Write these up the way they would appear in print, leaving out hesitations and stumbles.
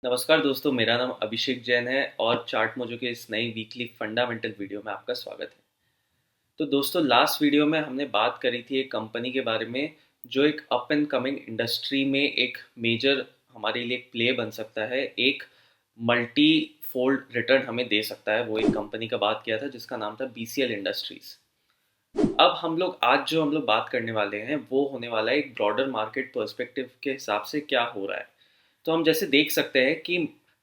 नमस्कार दोस्तों, मेरा नाम अभिषेक जैन है और चार्ट मोजो के इस नई वीकली फंडामेंटल वीडियो में आपका स्वागत है। तो दोस्तों, लास्ट वीडियो में हमने बात करी थी एक कंपनी के बारे में जो एक अप एंड कमिंग इंडस्ट्री में एक मेजर हमारे लिए एक प्ले बन सकता है, एक मल्टी फोल्ड रिटर्न हमें दे सकता है। वो एक कंपनी का बात किया था जिसका नाम था बीसीएल इंडस्ट्रीज। अब हम लोग बात करने वाले हैं वो होने वाला है एक ब्रॉडर मार्केट पर्सपेक्टिव के हिसाब से क्या हो रहा है। तो हम जैसे देख सकते हैं कि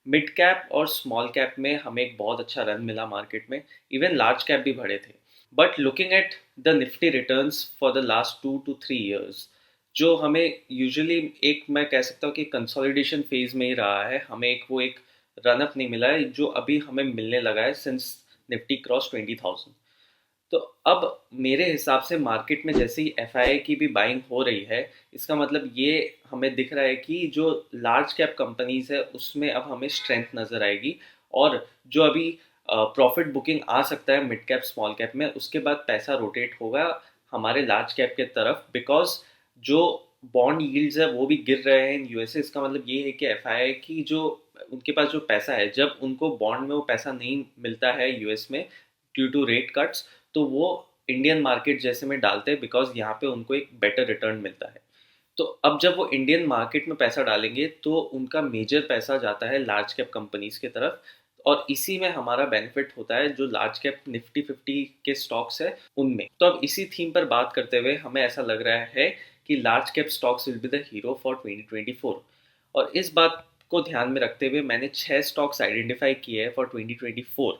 मिड कैप और स्मॉल कैप में हमें एक बहुत अच्छा रन मिला मार्केट में। इवन लार्ज कैप भी बढ़े थे। But looking at the Nifty returns for the last 2 to 3 years, जो हमें यूजुअली एक मैं कह सकता हूँ कि कंसोलिडेशन फेज में ही रहा है। हमें एक रन अप नहीं मिला है जो अभी हमें मिलने लगा है सिंस निफ्टी क्रॉस 20,000। तो अब मेरे हिसाब से मार्केट में जैसे ही एफआईआई की भी बाइंग हो रही है, इसका मतलब ये हमें दिख रहा है कि जो लार्ज कैप कंपनीज है उसमें अब हमें स्ट्रेंथ नज़र आएगी। और जो अभी प्रॉफिट बुकिंग आ सकता है मिड कैप स्मॉल कैप में, उसके बाद पैसा रोटेट होगा हमारे लार्ज कैप के तरफ। बिकॉज जो बॉन्ड यील्ड्स है वो भी गिर रहे हैं इन यूएसए। इसका मतलब ये है कि एफआईआई की जो उनके पास जो पैसा है, जब उनको बॉन्ड में वो पैसा नहीं मिलता है यूएस में ड्यू टू रेट कट्स, तो वो इंडियन मार्केट जैसे में डालते हैं बिकॉज यहाँ पे उनको एक बेटर रिटर्न मिलता है। तो अब जब वो इंडियन मार्केट में पैसा डालेंगे तो उनका मेजर पैसा जाता है लार्ज कैप कंपनीज की तरफ। और इसी में हमारा बेनिफिट होता है जो लार्ज कैप निफ्टी 50 के स्टॉक्स है उनमें। तो अब इसी थीम पर बात करते हुए हमें ऐसा लग रहा है कि large cap stocks will be the hero for 2024। और इस बात को ध्यान में रखते हुए मैंने 6 स्टॉक्स आइडेंटिफाई किए हैं फॉर 2024,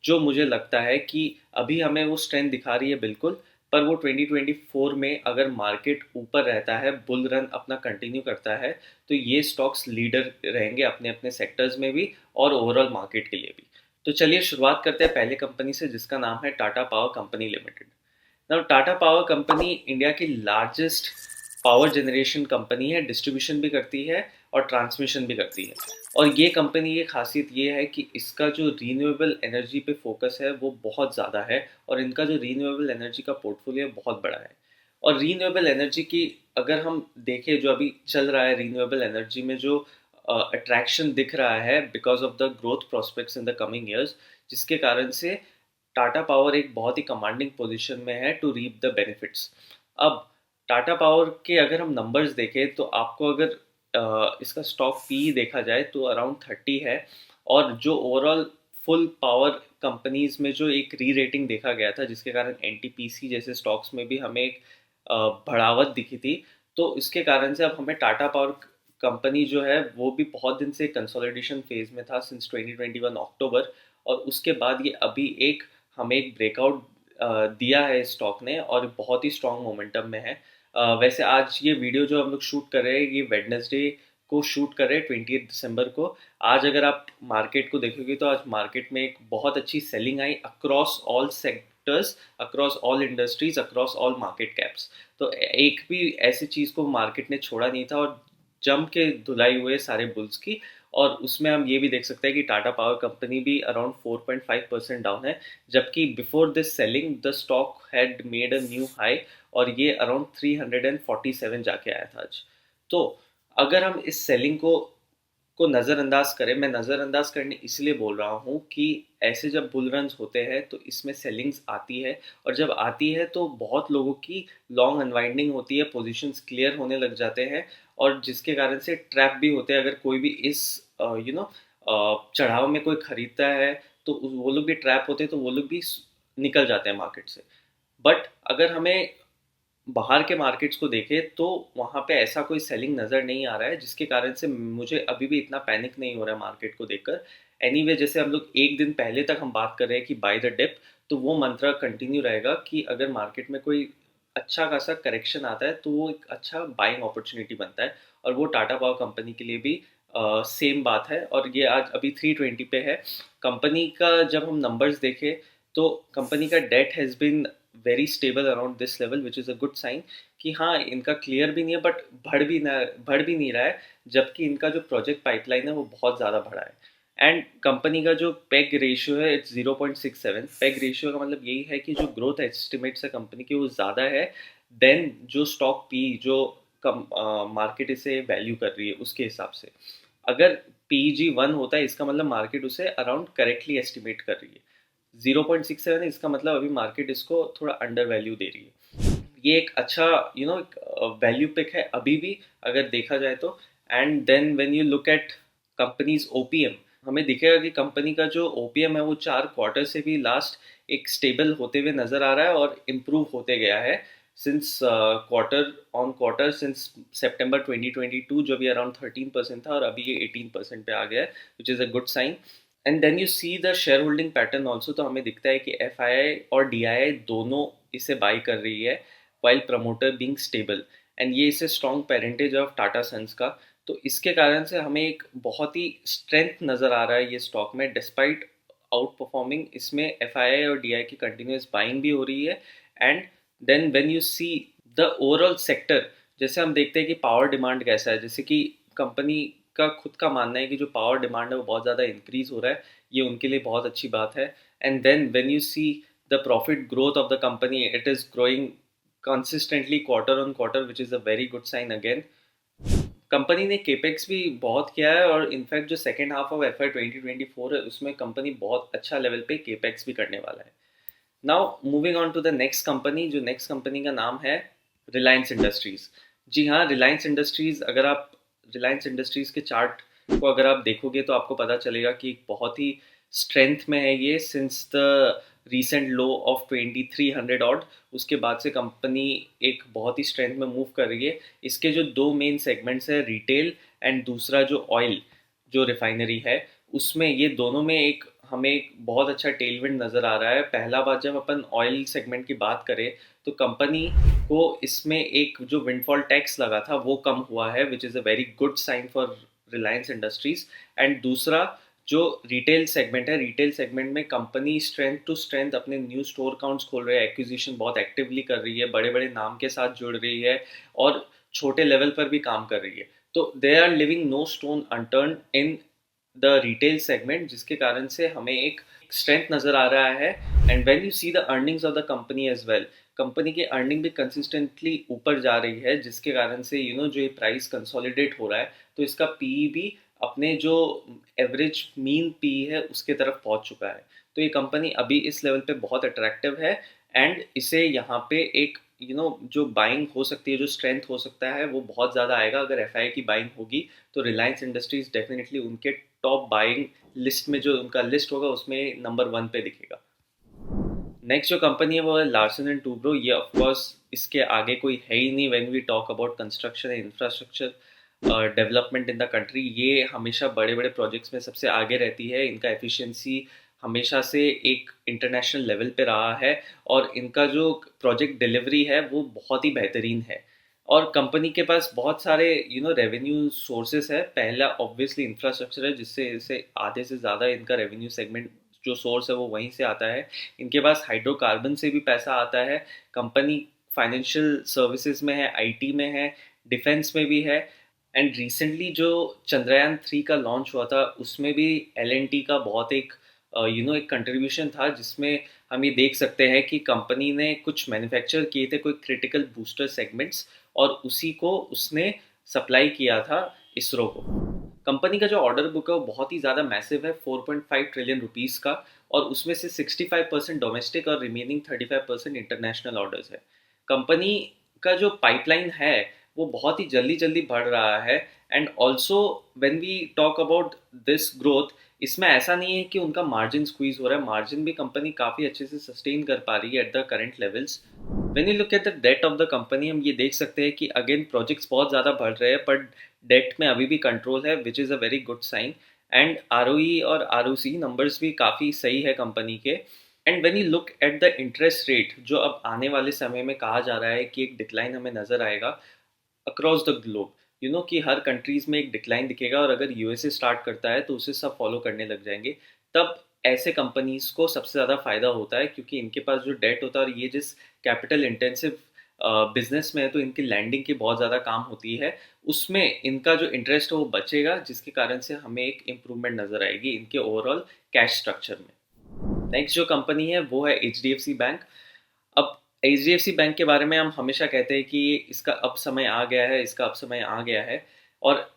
जो मुझे लगता है कि अभी हमें वो स्ट्रेंथ दिखा रही है बिल्कुल। पर वो 2024 में अगर मार्केट ऊपर रहता है, बुल रन अपना कंटिन्यू करता है, तो ये स्टॉक्स लीडर रहेंगे अपने अपने सेक्टर्स में भी और ओवरऑल मार्केट के लिए भी। तो चलिए शुरुआत करते हैं पहले कंपनी से जिसका नाम है Tata power company limited. Now Tata power company India की लार्जेस्ट पावर जनरेशन कंपनी है, डिस्ट्रीब्यूशन भी करती है और ट्रांसमिशन भी करती है। और ये कंपनी की खासियत ये है कि इसका जो रीन्यूएबल एनर्जी पे फोकस है वो बहुत ज़्यादा है। और इनका जो रीन्यूएबल एनर्जी का पोर्टफोलियो बहुत बड़ा है। और रीन्यूएबल एनर्जी की अगर हम देखें, जो अभी चल रहा है रीन्यूएबल एनर्जी में जो अट्रैक्शन दिख रहा है because of the growth prospects in the coming years, जिसके कारण से टाटा पावर एक बहुत ही कमांडिंग पोजीशन में है टू रीप द बेनिफिट्स। अब टाटा पावर के अगर हम नंबर्स देखें तो आपको अगर इसका स्टॉक पी देखा जाए तो अराउंड 30 है। और जो ओवरऑल फुल पावर कंपनीज में जो एक री रेटिंग देखा गया था जिसके कारण एनटीपीसी जैसे स्टॉक्स में भी हमें एक बढ़ावत दिखी थी। तो इसके कारण से अब हमें टाटा पावर कंपनी जो है वो भी बहुत दिन से कंसोलिडेशन फेज में था सिंस 2021 अक्टूबर। और उसके बाद ये अभी एक हमें एक ब्रेकआउट दिया है स्टॉक ने और बहुत ही स्ट्रॉन्ग मोमेंटम में है। वैसे आज ये वीडियो जो हम लोग शूट कर रहे हैं ये वेडनेसडे को शूट कर रहे हैं 20 दिसंबर को। आज अगर आप मार्केट को देखोगे तो आज मार्केट में एक बहुत अच्छी सेलिंग आई across all sectors, across all industries, across all market caps. तो एक भी ऐसी चीज़ को मार्केट ने छोड़ा नहीं था और जम के धुलाई हुए सारे बुल्स की। और उसमें हम ये भी देख सकते हैं कि टाटा पावर कंपनी भी अराउंड 4.5% डाउन है, जबकि before this selling the stock had made a new high और ये अराउंड 347 जाके आया था आज। तो अगर हम इस सेलिंग को नज़रअंदाज करें, मैं नज़रअंदाज करने इसलिए बोल रहा हूँ कि ऐसे जब बुल रन्स होते हैं तो इसमें सेलिंग्स आती है। और जब आती है तो बहुत लोगों की लॉन्ग अनवाइंडिंग होती है, पोजीशंस क्लियर होने लग जाते हैं। और जिसके कारण से ट्रैप भी होते हैं। अगर कोई भी इस चढ़ाव में कोई खरीदता है तो वो लोग भी ट्रैप होते हैं, तो वो लोग भी निकल जाते हैं मार्केट से। बट अगर हमें बाहर के मार्केट्स को देखें तो वहाँ पे ऐसा कोई सेलिंग नज़र नहीं आ रहा है, जिसके कारण से मुझे अभी भी इतना पैनिक नहीं हो रहा है मार्केट को देखकर। एनीवे, जैसे हम लोग एक दिन पहले तक हम बात कर रहे हैं कि बाय द डिप, तो वो मंत्र कंटिन्यू रहेगा कि अगर मार्केट में कोई अच्छा खासा करेक्शन आता है तो वो एक अच्छा बाइंग अपॉर्चुनिटी बनता है। और वो टाटा पावर कंपनी के लिए भी सेम बात है। और ये आज अभी 320 पे है। कंपनी का जब हम नंबर्स देखें तो कंपनी का debt has been very stable around this level which is a good sign कि हाँ, इनका क्लियर भी नहीं है बट बढ़ भी नहीं रहा है। जबकि इनका जो प्रोजेक्ट पाइपलाइन है वो बहुत ज़्यादा बढ़ा है। एंड कंपनी का जो पेग रेशियो है इट्स 0.67। पेग रेशियो का मतलब यही है कि जो ग्रोथ एस्टिमेट्स है कंपनी की वो ज़्यादा है देन जो स्टॉक पी जो कम मार्केट इसे वैल्यू कर रही है उसके हिसाब से। अगर PEG 1 होता है, इसका मतलब मार्केट उसे अराउंड करेक्टली एस्टिमेट कर रही है। 0.67 है, इसका मतलब अभी मार्केट इसको थोड़ा अंडर वैल्यू दे रही है। ये एक अच्छा वैल्यू पिक है अभी भी अगर देखा जाए तो। And then when you look at companies OPM, हमें दिखेगा कि कंपनी का जो OPM है वो 4 क्वार्टर से भी लास्ट एक स्टेबल होते हुए नज़र आ रहा है और इम्प्रूव होते गया है since quarter on quarter, since सितंबर 2022 जो भी अराउंड 13% था और अभी ये 18% पे आ गया है, which is a good sign. And then you see the share holding pattern also, तो हमें दिखता है कि FII और DII दोनों इसे बाई कर रही है while promoter being stable. And ये इसे strong parentage of Tata sons का, तो इसके कारण से हमें एक बहुत ही स्ट्रेंथ नज़र आ रहा है ये स्टॉक में, डिस्पाइट आउट परफॉर्मिंग। इसमें FII और DI की कंटिन्यूस बाइंग भी हो रही है। And then when you see the overall sector, जैसे हम देखते हैं कि पावर डिमांड कैसा है, जैसे कि कंपनी का खुद का मानना है कि जो पावर डिमांड है वो बहुत ज़्यादा इंक्रीज हो रहा है, ये उनके लिए बहुत अच्छी बात है। And then when you see the profit growth of the company, it is growing consistently quarter on quarter, which is a very good sign again. Company ने केपेक्स भी बहुत किया है और इनफैक्ट जो सेकेंड हाफ ऑफ FY 2024 है उसमें company बहुत अच्छा लेवल पे केपेक्स भी करने वाला है। Now moving on to the next company, जो नेक्स्ट कंपनी का नाम है रिलायंस इंडस्ट्रीज। जी हाँ, रिलायंस इंडस्ट्रीज, अगर आप रिलायंस इंडस्ट्रीज के चार्ट को अगर आप देखोगे तो आपको पता चलेगा कि बहुत ही स्ट्रेंथ में है ये since the recent low of 2300 odd. उसके बाद से कंपनी एक बहुत ही स्ट्रेंथ में मूव कर रही है। इसके जो दो मेन सेगमेंट्स है, रिटेल एंड दूसरा जो ऑयल जो रिफाइनरी है, उसमें ये दोनों में एक हमें एक बहुत अच्छा टेलविंड नज़र आ रहा है। पहला बात, जब अपन ऑयल सेगमेंट की बात करें तो कंपनी को इसमें एक जो विंडफॉल टैक्स लगा था वो कम हुआ है, which is a very good sign for Reliance industries. And दूसरा जो रिटेल सेगमेंट है, रिटेल सेगमेंट में कंपनी स्ट्रेंथ टू स्ट्रेंथ अपने न्यू स्टोर काउंट्स खोल रहे हैं, एक्विजिशन बहुत एक्टिवली कर रही है, बड़े बड़े नाम के साथ जुड़ रही है और छोटे लेवल पर भी काम कर रही है। तो they are living no stone unturned in the retail segment, जिसके कारण से हमें एक स्ट्रेंथ नज़र आ रहा है। And when you see the earnings of the company as well, company की अर्निंग भी कंसिस्टेंटली ऊपर जा रही है, जिसके कारण से जो ये प्राइस कंसोलिडेट हो रहा है तो इसका PE भी अपने जो एवरेज मीन PE है उसके तरफ पहुंच चुका है। तो ये कंपनी अभी इस लेवल पे बहुत अट्रैक्टिव है एंड इसे यहाँ पे एक जो बाइंग हो सकती है, जो स्ट्रेंथ हो सकता है वो बहुत ज़्यादा आएगा। अगर FI की बाइंग होगी तो रिलायंस इंडस्ट्रीज डेफिनेटली उनके टॉप बाइंग लिस्ट में, जो उनका लिस्ट होगा उसमें नंबर 1 पे दिखेगा। नेक्स्ट जो कंपनी है वो है लार्सन एंड टूब्रो। ये ऑफकोर्स इसके आगे कोई है ही नहीं when we talk about construction and infrastructure development in the country. ये हमेशा बड़े बड़े प्रोजेक्ट्स में सबसे आगे रहती है, इनका एफिशिएंसी हमेशा से एक इंटरनेशनल लेवल पे रहा है और इनका जो प्रोजेक्ट डिलीवरी है वो बहुत ही बेहतरीन है। और कंपनी के पास बहुत सारे रेवेन्यू सोर्सेस है। पहला ऑब्वियसली इंफ्रास्ट्रक्चर है, जिससे इसे आधे से ज़्यादा इनका रेवेन्यू सेगमेंट जो सोर्स है वो वहीं से आता है। इनके पास हाइड्रोकार्बन से भी पैसा आता है। कंपनी फाइनेंशियल सर्विसेज में है, IT में है, डिफेंस में भी है। एंड रिसेंटली जो चंद्रयान 3 का लॉन्च हुआ था उसमें भी L&T का बहुत एक एक कंट्रीब्यूशन था, जिसमें हम ये देख सकते हैं कि कंपनी ने कुछ मैन्युफैक्चर किए थे कोई क्रिटिकल बूस्टर सेगमेंट्स और उसी को उसने सप्लाई किया था इसरो को। कंपनी का जो ऑर्डर बुक है वो बहुत ही ज़्यादा मैसिव है, 4.5 ट्रिलियन रुपीज़ का, और उसमें से 65% डोमेस्टिक और रिमेनिंग 35% इंटरनेशनल ऑर्डर्स है। कंपनी का जो पाइपलाइन है वो बहुत ही जल्दी जल्दी बढ़ रहा है। And also when we talk about this growth, इसमें ऐसा नहीं है कि उनका मार्जिन स्क्वीज हो रहा है, मार्जिन भी कंपनी काफ़ी अच्छे से सस्टेन कर पा रही है at the current levels. When you look at the debt of the company, हम ये देख सकते हैं कि अगेन प्रोजेक्ट्स बहुत ज़्यादा बढ़ रहे हैं पर डेट में अभी भी कंट्रोल है, which is a very good sign. And ROE और ROC नंबर्स भी काफ़ी सही है कंपनी के। And when you look at the interest rate, जो अब आने वाले समय में कहा जा रहा है कि एक डिक्लाइन हमें नज़र आएगा अक्रॉस द ग्लोब, कि हर कंट्रीज में एक डिक्लाइन दिखेगा और अगर USA स्टार्ट करता है तो उसे सब फॉलो करने लग जाएंगे। तब ऐसे कंपनीज को सबसे ज़्यादा फायदा होता है, क्योंकि इनके पास जो डेट होता है और ये जिस कैपिटल इंटेंसिव बिजनेस में है तो इनकी लैंडिंग की बहुत ज़्यादा काम होती है, उसमें इनका जो इंटरेस्ट है वो बचेगा, जिसके कारण से हमें एक इम्प्रूवमेंट नज़र आएगी इनके ओवरऑल कैश स्ट्रक्चर में। नेक्स्ट जो कंपनी है वो है HDFC बैंक। अब HDFC बैंक के बारे में हम हमेशा कहते हैं कि इसका अब समय आ गया है, इसका अब समय आ गया है। और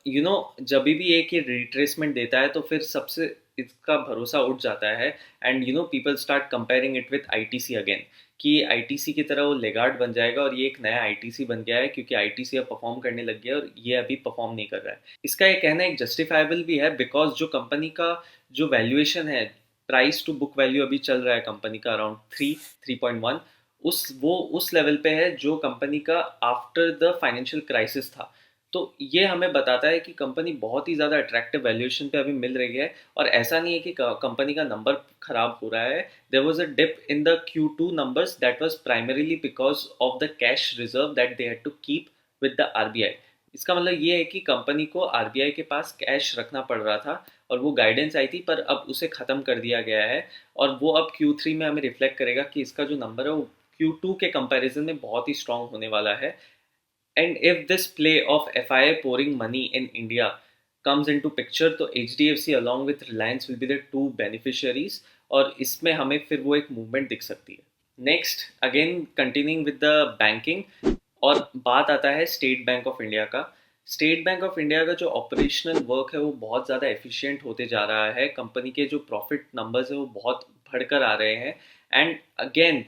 जब भी एक ये रिट्रेसमेंट देता है तो फिर सबसे इसका भरोसा उठ जाता है, and people start comparing it with ITC again, कि आईटीसी की तरह वो लेगार्ड बन जाएगा और ये एक नया आईटीसी बन गया है, क्योंकि आईटीसी अब परफॉर्म करने लग गया है और ये अभी परफॉर्म नहीं कर रहा है। इसका ये कहना एक जस्टिफाइबल भी है, बिकॉज जो कंपनी का जो वैल्यूएशन है, प्राइस टू बुक वैल्यू अभी चल रहा है कंपनी का अराउंड 3.1, उस लेवल पे है जो कंपनी का आफ्टर द फाइनेंशियल क्राइसिस था। तो ये हमें बताता है कि कंपनी बहुत ही ज़्यादा अट्रैक्टिव वैल्यूएशन पे अभी मिल रही है, और ऐसा नहीं है कि कंपनी का नंबर खराब हो रहा है। There was a dip in the Q2 numbers that was primarily because of the cash reserve that they had to keep with the RBI। इसका मतलब ये है कि कंपनी को आरबीआई के पास कैश रखना पड़ रहा था, और वो गाइडेंस आई थी, पर अब उसे ख़त्म कर दिया गया है, और वो अब Q3 में हमें रिफ्लेक्ट करेगा कि इसका जो नंबर है वो Q2 के कंपैरिजन में बहुत ही स्ट्रांग होने वाला है। And if this play of FII pouring money in India comes into picture, तो HDFC along with Reliance will be the two beneficiaries, और इसमें हमें फिर वो एक मूवमेंट दिख सकती है। Next again continuing with the banking, और बात आता है स्टेट बैंक ऑफ इंडिया का। स्टेट बैंक ऑफ इंडिया का जो ऑपरेशनल वर्क है वो बहुत ज़्यादा एफिशिएंट होते जा रहा है, कंपनी के जो प्रॉफिट नंबर्स है वो बहुत बढ़कर आ रहे हैं। And again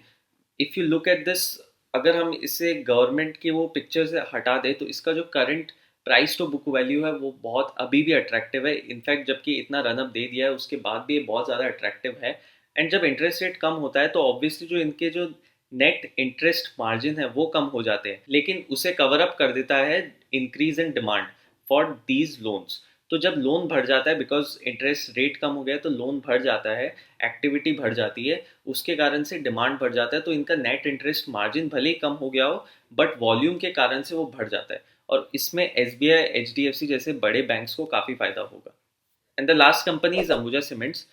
if you look at this, अगर हम इसे गवर्नमेंट की वो पिक्चर से हटा दें तो इसका जो current price to book value है वो बहुत अभी भी अट्रैक्टिव है। इनफैक्ट जबकि इतना रनअप दे दिया है उसके बाद भी ये बहुत ज़्यादा अट्रैक्टिव है। एंड जब इंटरेस्ट रेट कम होता है तो ऑब्वियसली जो इनके जो नेट इंटरेस्ट मार्जिन है वो कम हो जाते हैं, लेकिन उसे कवर अप कर देता है increase in demand for these loans. तो जब लोन बढ़ जाता है, बिकॉज इंटरेस्ट रेट कम हो गया तो लोन बढ़ जाता है, एक्टिविटी बढ़ जाती है, उसके कारण से डिमांड बढ़ जाता है, तो इनका नेट इंटरेस्ट मार्जिन भले ही कम हो गया हो बट वॉल्यूम के कारण से वो बढ़ जाता है, और इसमें SBI HDFC जैसे बड़े बैंक्स को काफ़ी फायदा होगा। And the last company is Ambuja cements.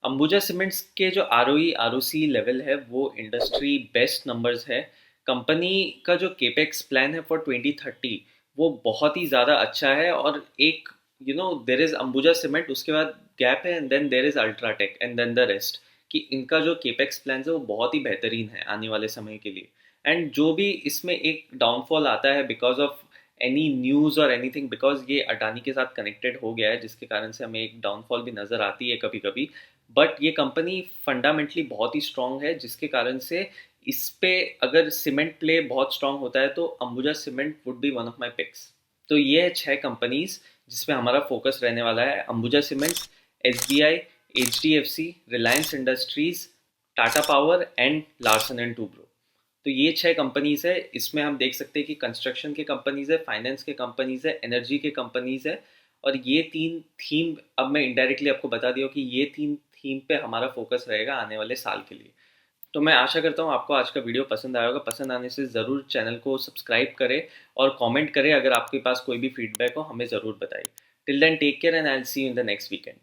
Ambuja cements के जो ROE ROC लेवल है वो इंडस्ट्री बेस्ट नंबर्स है। कंपनी का जो केपेक्स प्लान है फॉर 2030 वो बहुत ही ज़्यादा अच्छा है, और एक देर इज़ अंबुजा सीमेंट, उसके बाद गैप है, and then there is UltraTech, and then the rest, कि इनका जो केपेक्स प्लान है वो बहुत ही बेहतरीन है आने वाले समय के लिए। एंड जो भी इसमें एक डाउनफॉल आता है बिकॉज ऑफ एनी न्यूज़ और एनीथिंग, बिकॉज ये अडानी के साथ कनेक्टेड हो गया है, जिसके कारण से हमें एक डाउनफॉल भी नज़र आती है कभी कभी, बट ये कंपनी फंडामेंटली बहुत ही स्ट्रांग है, जिसके कारण से इस पे अगर सीमेंट प्ले बहुत स्ट्रांग होता है तो Ambuja cement would be one of my picks. तो ये है 6 कंपनीज जिसमें हमारा फोकस रहने वाला है: Ambuja cements, SBI, HDFC, Reliance industries, Tata power and Larsen and Toubro. तो ये 6 कंपनीज है। इसमें हम देख सकते हैं कि कंस्ट्रक्शन के कंपनीज है, फाइनेंस के कंपनीज है, एनर्जी के कंपनीज है, और ये 3 थीम अब मैं इनडायरेक्टली आपको बता दिया कि ये 3 थीम पे हमारा फोकस रहेगा आने वाले साल के लिए। तो मैं आशा करता हूँ आपको आज का वीडियो पसंद आया होगा। पसंद आने से ज़रूर चैनल को सब्सक्राइब करें और कमेंट करें। अगर आपके पास कोई भी फीडबैक हो हमें ज़रूर बताइए। Till then take care and I will see you in the next weekend.